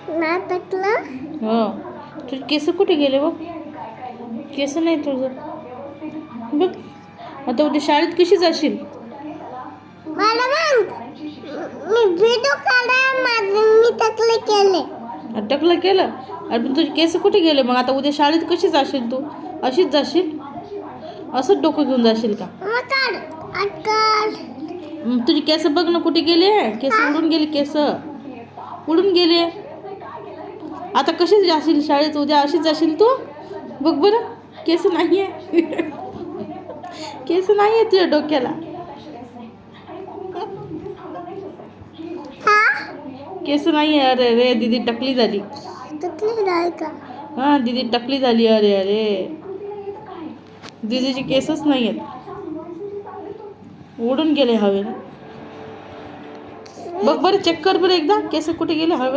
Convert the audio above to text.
नाटकला हो. तुझे केस कुठे गेले बघ? केस नाही तुझं बघ. आता उद्या शाळेत कशी जाशील? मला मग मी व्हिडिओ काढा माझे मी टकले केले. टकलं केलं? अरे पण तुझे केस कुठे गेले मग? आता उद्या शाळेत कशी जाशील तू? अशीच जाशील? असंच डोकं घेऊन जाशील का? मग काढ अटकल. तुझे केस बघ ना कुठे गेले? केस उडून गेले, केस उडून गेले. आता कशी जाशील शाळेत उद्या? अशीच जाशील तू? बघ बरं, केस नाही आहे. केस नाही आहे तुझ्या डोक्याला. केस नाही आहे. अरे रे दीदी टकली झाली. टकली नाही का? हां दीदी टकली झाली. अरे अरे दीदीचे केसच नाही आहेत, उडून गेले हवेला. बघ बरं, चेक कर बरं एकदा केस कुठे गेले हवे.